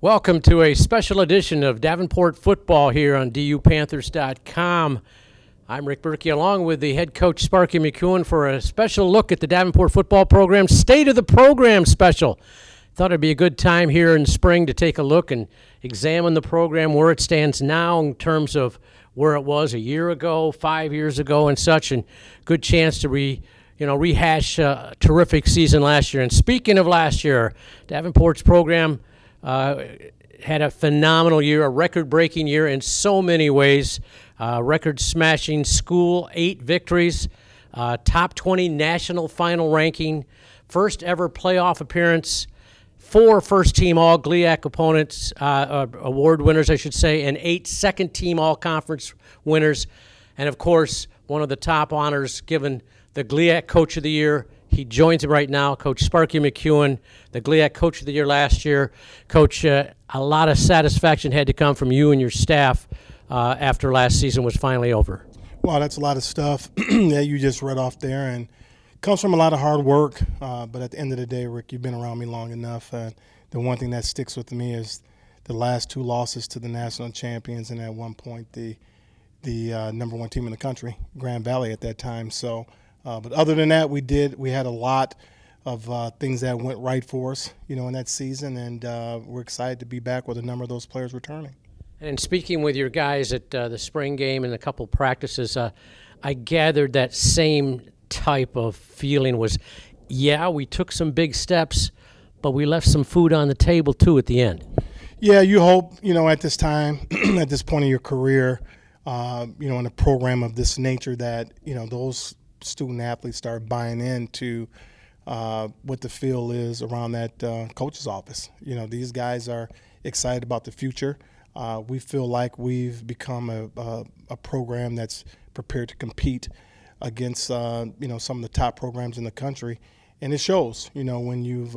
Welcome to a special edition of Davenport Football here on DUPanthers.com. I'm Rick Berkey along with the head coach Sparky McEwen for a special look at the Davenport football program, State of the Program special. Thought it'd be a good time here in spring to take a look and examine the program, where it stands now in terms of where it was a year ago, 5 years ago and such, and good chance to rehash a terrific season last year. And speaking of last year, Davenport's program had a phenomenal year, a record-breaking year in so many ways. Record-smashing school, 8 victories, top 20 national final ranking, first ever playoff appearance, 4 first-team all-GLIAC opponents, award winners, I should say, and 8 second-team all-conference winners, and, of course, one of the top honors given the GLIAC Coach of the Year. He joins him right now, Coach Sparky McEwen, the GLIAC Coach of the Year last year. Coach, a lot of satisfaction had to come from you and your staff after last season was finally over. Well, that's a lot of stuff that you just read off there, and it comes from a lot of hard work. But at the end of the day, Rick, you've been around me long enough. The one thing that sticks with me is the last 2 losses to the national champions, and at one point the number 1 team in the country, Grand Valley at that time. So. But other than that, we had a lot of things that went right for us, in that season, and we're excited to be back with a number of those players returning. And speaking with your guys at the spring game and a couple practices, I gathered that same type of feeling was, we took some big steps, but we left some food on the table too at the end. Yeah, you hope, at this time, at this point in your career, in a program of this nature that, those student athletes start buying into what the feel is around that coach's office. These guys are excited about the future. We feel like we've become a program that's prepared to compete against some of the top programs in the country, and it shows. When you've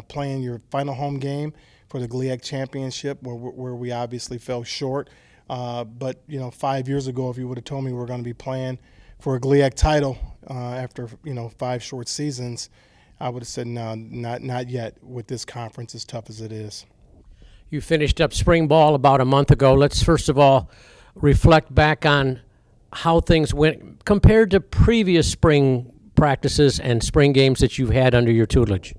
playing your final home game for the GLIAC championship, where we obviously fell short. But 5 years ago, if you would have told me we were going to be playing for a GLIAC title after 5 short seasons, I would have said no, not yet with this conference as tough as it is. You finished up spring ball about a month ago. Let's first of all reflect back on how things went compared to previous spring practices and spring games that you've had under your tutelage.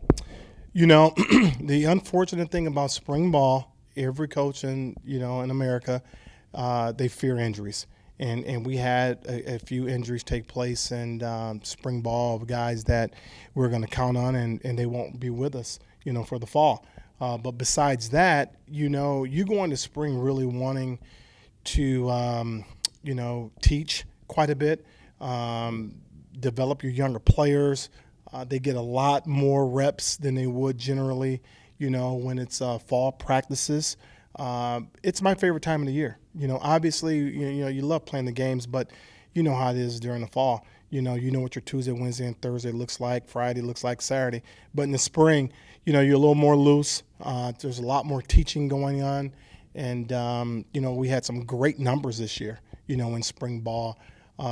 The unfortunate thing about spring ball, every coach in America, they fear injuries. And we had a few injuries take place in spring ball of guys that we're going to count on, and they won't be with us, for the fall. But besides that, you go into spring really wanting to, teach quite a bit, develop your younger players. They get a lot more reps than they would generally, when it's fall practices. It's my favorite time of the year. Obviously, you love playing the games, but you know how it is during the fall. You know what your Tuesday, Wednesday, and Thursday looks like. Friday looks like Saturday. But in the spring, you're a little more loose. There's a lot more teaching going on. And, we had some great numbers this year, in spring ball.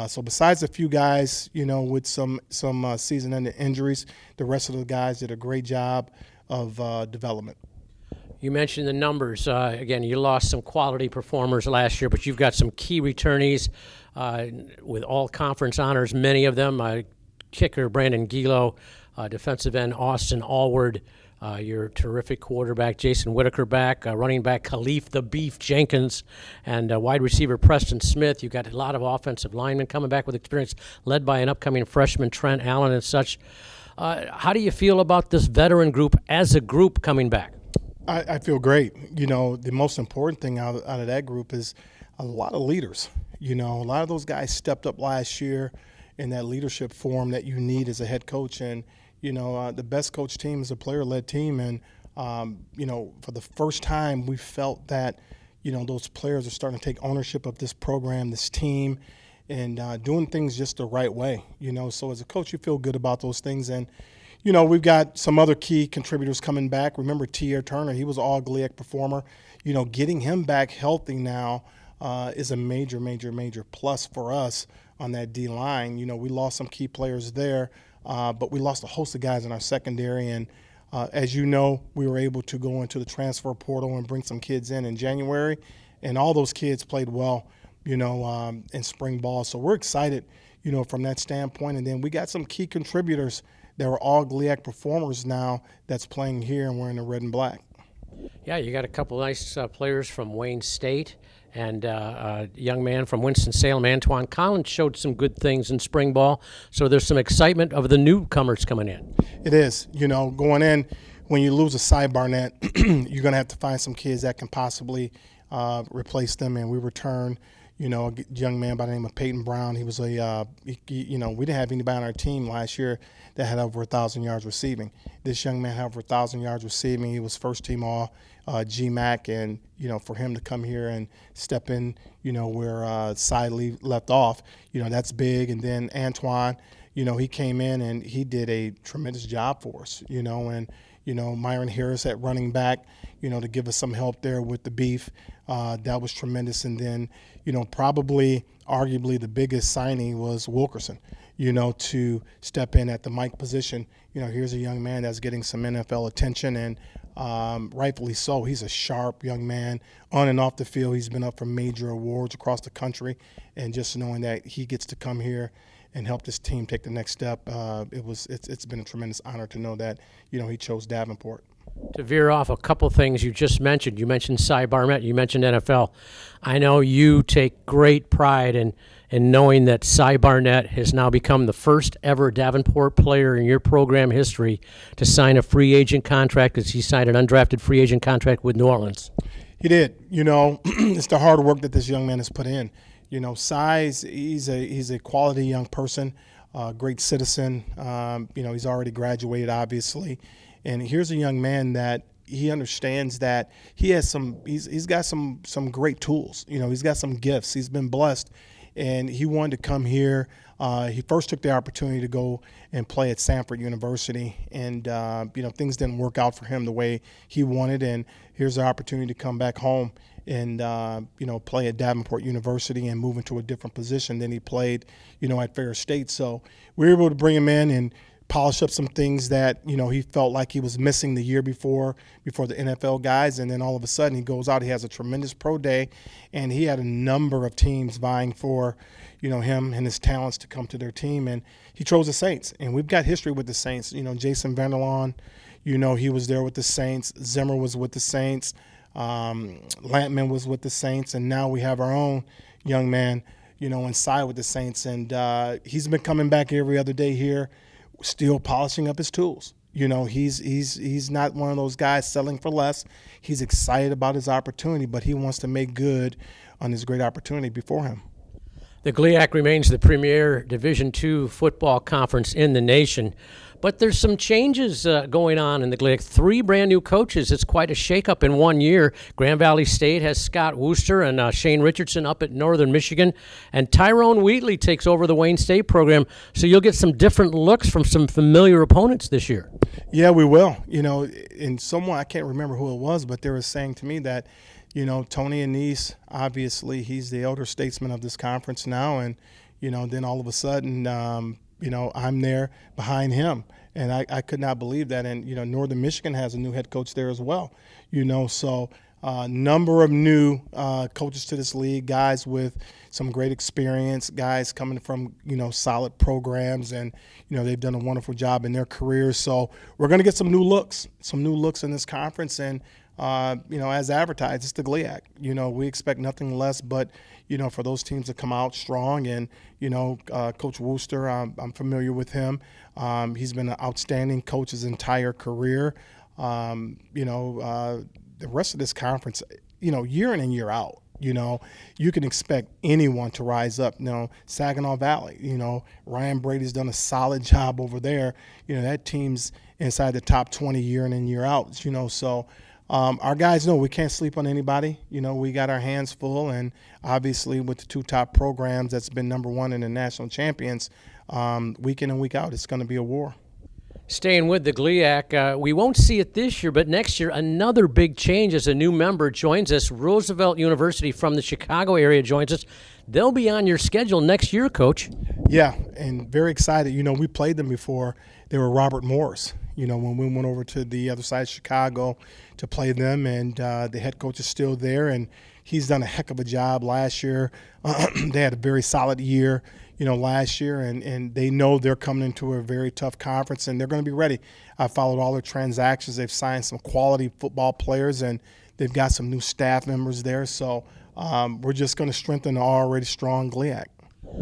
So besides a few guys, with some season-ending injuries, the rest of the guys did a great job of development. You mentioned the numbers. Again, you lost some quality performers last year, but you've got some key returnees with all conference honors, many of them. Kicker Brandon Gilo, defensive end Austin Allward, your terrific quarterback Jason Whitaker back, running back Khalif the Beef Jenkins, and wide receiver Preston Smith. You've got a lot of offensive linemen coming back with experience, led by an upcoming freshman Trent Allen and such. How do you feel about this veteran group as a group coming back? I feel great. The most important thing out of that group is a lot of leaders. A lot of those guys stepped up last year in that leadership form that you need as a head coach. And, the best coach team is a player-led team. And, for the first time, we felt that, those players are starting to take ownership of this program, this team, and doing things just the right way. So as a coach, you feel good about those things. And, we've got some other key contributors coming back. Remember T.R. Turner, he was all GLIAC performer. Getting him back healthy now is a major, major, major plus for us on that D-line. We lost some key players there, but we lost a host of guys in our secondary. And As you know, we were able to go into the transfer portal and bring some kids in January, and all those kids played well, in spring ball. So we're excited, from that standpoint. And then we got some key contributors that were all GLIAC performers now that's playing here and wearing the red and black. Yeah, you got a couple nice players from Wayne State, and a young man from Winston-Salem, Antoine Collins, showed some good things in spring ball. So there's some excitement of the newcomers coming in. It is. Going in, when you lose a PSY Barnett, you're going to have to find some kids that can possibly replace them. And we return, a young man by the name of Peyton Brown. He was we didn't have anybody on our team last year that had over 1,000 yards receiving. This young man had over 1,000 yards receiving. He was first team all GMAC, and for him to come here and step in, where PSY left off, that's big. And then Antoine, he came in and he did a tremendous job for us, and Myron Harris at running back, to give us some help there with the beef. That was tremendous. And then, probably arguably the biggest signing was Wilkerson, to step in at the Mich position. Here's a young man that's getting some NFL attention, and rightfully so. He's a sharp young man on and off the field. He's been up for major awards across the country, and just knowing that he gets to come here and help this team take the next step, it's been a tremendous honor to know that, he chose Davenport. To veer off a couple things you just mentioned. You mentioned PSY Barnett. You mentioned NFL. I know you take great pride in knowing that PSY Barnett has now become the first ever Davenport player in your program history to sign a free agent contract, as he signed an undrafted free agent contract with New Orleans. He did. It's the hard work that this young man has put in. PSY, he's a quality young person, great citizen. He's already graduated, obviously. And here's a young man that he understands that he has he's got some great tools. He's got some gifts. He's been blessed, and he wanted to come here. He first took the opportunity to go and play at Davenport University, and things didn't work out for him the way he wanted. And here's the opportunity to come back home and play at Davenport University and move into a different position than he played, at Ferris State. So we were able to bring him in and polish up some things that he felt like he was missing the year before the NFL guys. And then all of a sudden he goes out, he has a tremendous pro day, and he had a number of teams vying for him and his talents to come to their team, and he chose the Saints. And we've got history with the Saints. Jason Vanderlaan, he was there with the Saints. Zimmer was with the Saints. Lampman was with the Saints, and now we have our own young man inside with the Saints. And he's been coming back every other day here, still polishing up his tools. He's not one of those guys selling for less. He's excited about his opportunity, but he wants to make good on his great opportunity before him. The GLIAC remains the premier Division II football conference in the nation, but there's some changes going on in the GLIAC. 3 brand new coaches. It's quite a shakeup in 1 year. Grand Valley State has Scott Wooster and Shane Richardson up at Northern Michigan, and Tyrone Wheatley takes over the Wayne State program. So you'll get some different looks from some familiar opponents this year. Yeah, we will. And someone, I can't remember who it was, but they were saying to me that Tony Anise, obviously, he's the elder statesman of this conference now. And, then all of a sudden, I'm there behind him. And I could not believe that. And, Northern Michigan has a new head coach there as well. So number of new coaches to this league, guys with some great experience, guys coming from, solid programs. And, they've done a wonderful job in their careers. So we're going to get some new looks in this conference. And, as advertised, it's the GLIAC. We expect nothing less but, for those teams to come out strong. And, Coach Wooster, I'm familiar with him. He's been an outstanding coach his entire career. The rest of this conference, year in and year out, you can expect anyone to rise up. Saginaw Valley, Ryan Brady's done a solid job over there. That team's inside the top 20 year in and year out, so our guys know we can't sleep on anybody. We got our hands full, and obviously with the 2 top programs that's been number 1 in the national champions, week in and week out, it's going to be a war. Staying with the GLIAC, we won't see it this year, but next year another big change as a new member joins us. Roosevelt University from the Chicago area joins us. They'll be on your schedule next year, Coach. Yeah, and very excited. We played them before. They were Robert Morris. When we went over to the other side of Chicago to play them, and the head coach is still there, and he's done a heck of a job last year. They had a very solid year, last year, and they know they're coming into a very tough conference, and they're going to be ready. I followed all their transactions. They've signed some quality football players, and they've got some new staff members there. So we're just going to strengthen the already strong GLIAC.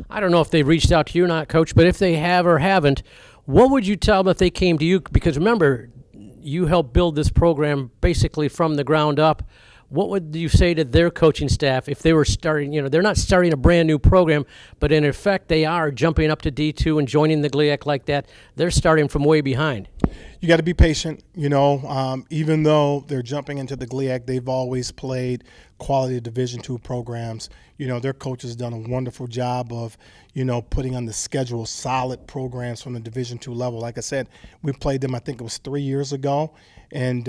I don't know if they reached out to you or not, Coach, but if they have or haven't, what would you tell them if they came to you? Because remember, you helped build this program basically from the ground up. What would you say to their coaching staff if they were starting, they're not starting a brand new program, but in effect they are jumping up to D2 and joining the GLIAC like that. They're starting from way behind. You got to be patient, even though they're jumping into the GLIAC, they've always played quality Division II programs. Their coach has done a wonderful job of, putting on the schedule solid programs from the Division II level. Like I said, we played them, I think it was 3 years ago, and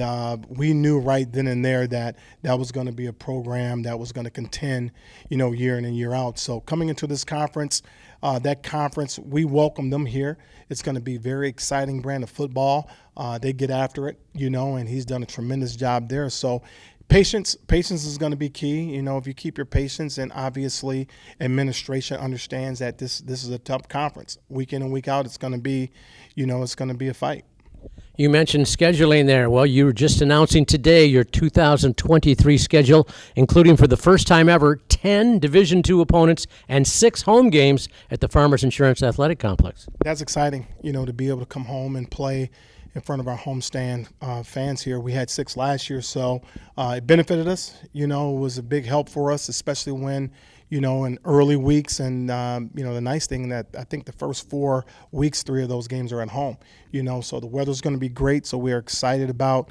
we knew right then and there that that was going to be a program that was going to contend, year in and year out. So coming into this conference, we welcome them here. It's going to be a very exciting brand of football. They get after it, and he's done a tremendous job there. So patience is going to be key. If you keep your patience, and obviously administration understands that this is a tough conference. Week in and week out, it's going to be, it's going to be a fight. You mentioned scheduling there. Well, you were just announcing today your 2023 schedule, including for the first time ever 10 Division II opponents and 6 home games at the Farmers Insurance Athletic Complex. That's exciting, to be able to come home and play in front of our homestand fans here. We had 6 last year, so it benefited us. It was a big help for us, especially when, in early weeks. And, the nice thing that I think the first 4 weeks, 3 of those games are at home, so the weather's going to be great. So we're excited about,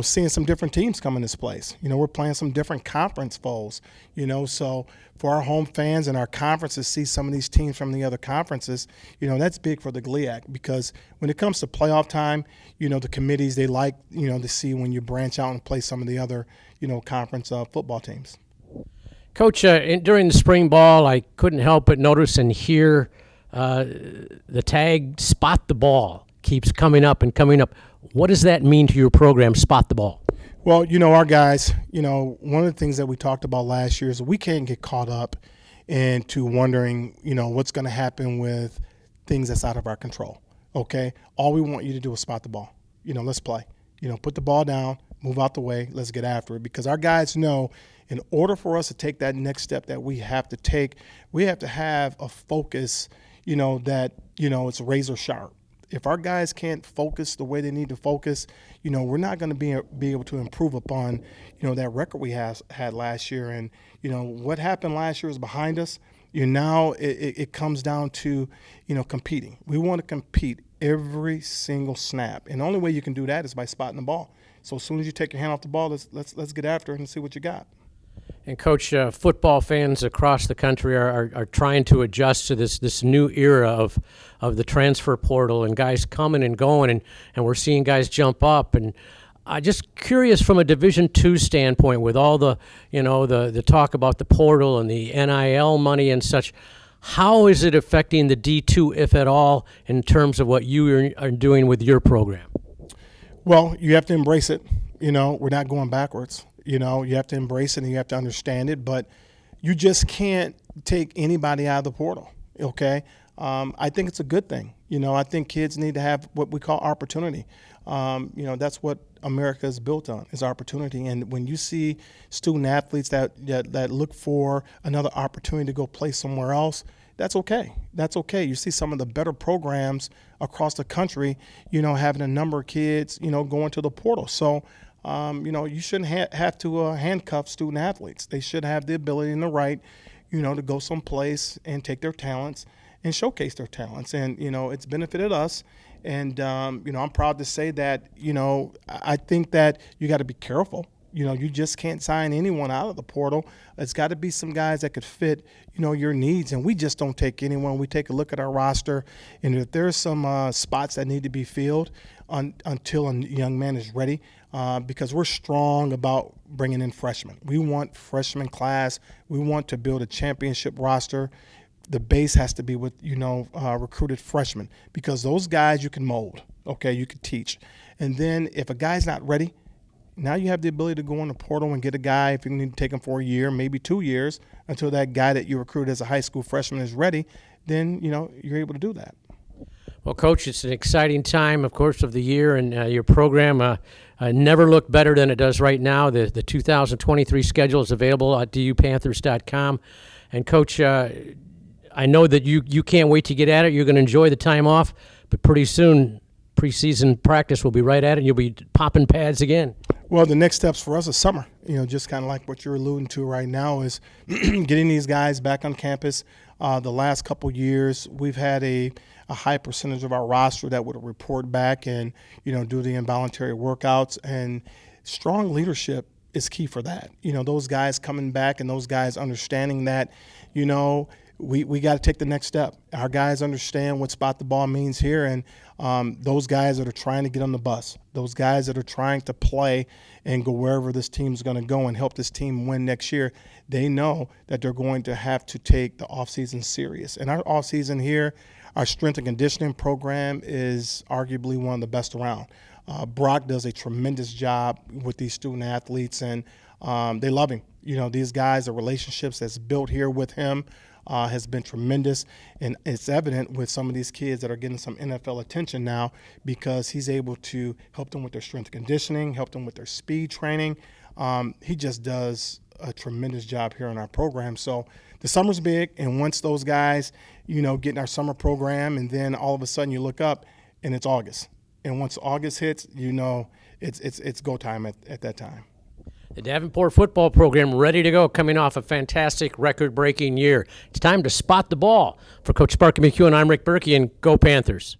seeing some different teams come in this place. We're playing some different conference foes, so for our home fans and our conferences, see some of these teams from the other conferences, that's big for the GLIAC, because when it comes to playoff time, the committees, they like, to see when you branch out and play some of the other, conference football teams. Coach, during the spring ball, I couldn't help but notice and hear the tag "spot the ball" keeps coming up and coming up. What does that mean to your program, Spot the Ball? Well, our guys, one of the things that we talked about last year is we can't get caught up into wondering, what's going to happen with things that's out of our control, okay? All we want you to do is spot the ball. Let's play. Put the ball down, move out the way, let's get after it, because our guys know in order for us to take that next step that we have to take, we have to have a focus, that, it's razor sharp. If our guys can't focus the way they need to focus, we're not going to be able to improve upon, that record we had last year. And, what happened last year is behind us. Now it comes down to, competing. We want to compete every single snap. And the only way you can do that is by spotting the ball. So as soon as you take your hand off the ball, let's get after it and see what you got. And Coach, football fans across the country are trying to adjust to this new era of the transfer portal and guys coming and going, and we're seeing guys jump up. And just curious from a Division II standpoint, with all the the talk about the portal and the NIL money and such, how is it affecting the D2, if at all, in terms of what you are doing with your program? Well, you have to embrace it. We're not going backwards. You have to embrace it and you have to understand it, but you just can't take anybody out of the portal, okay? I think it's a good thing. I think kids need to have what we call opportunity. That's what America is built on, is opportunity. And when you see student athletes that look for another opportunity to go play somewhere else, that's okay. That's okay. You see some of the better programs across the country, having a number of kids, going to the portal. So, you shouldn't have to handcuff student athletes. They should have the ability and the right, to go someplace and take their talents and showcase their talents. And, it's benefited us. And, I'm proud to say that, I think that you got to be careful. You just can't sign anyone out of the portal. It's got to be some guys that could fit, your needs. And we just don't take anyone. We take a look at our roster, and if there's some spots that need to be filled until a young man is ready, because we're strong about bringing in freshmen. We want freshman class. We want to build a championship roster. the base has to be with, recruited freshmen, because those guys you can mold, okay, you can teach. And then if a guy's not ready, now you have the ability to go in the portal and get a guy, if you need to take him for a year, maybe 2 years, until that guy that you recruited as a high school freshman is ready, then, you're able to do that. Well, Coach, it's an exciting time, of course, of the year, and your program never looked better than it does right now. The 2023 schedule is available at dupanthers.com. And, Coach, I know that you can't wait to get at it. You're going to enjoy the time off, but pretty soon preseason practice will be right at it, and you'll be popping pads again. Well, the next steps for us is summer. Just kind of like what you're alluding to right now is getting these guys back on campus. The last couple years, we've had a high percentage of our roster that would report back and, do the involuntary workouts. And strong leadership is key for that. Those guys coming back and those guys understanding that, we got to take the next step. Our guys understand what spot the ball means here, and those guys that are trying to get on the bus, those guys that are trying to play and go wherever this team's going to go and help this team win next year, they know that they're going to have to take the offseason serious. And our offseason here, our strength and conditioning program is arguably one of the best around. Brock does a tremendous job with these student athletes, and they love him. These guys, the relationships that's built here with him has been tremendous, and it's evident with some of these kids that are getting some NFL attention now, because he's able to help them with their strength and conditioning, help them with their speed training. He just does a tremendous job here in our program. So the summer's big, and once those guys, get in our summer program, and then all of a sudden you look up and it's August. And once August hits, it's go time at that time. The Davenport football program ready to go, coming off a fantastic record-breaking year. It's time to spot the ball. For Coach Sparky McEwen, I'm Rick Berkey, and go Panthers.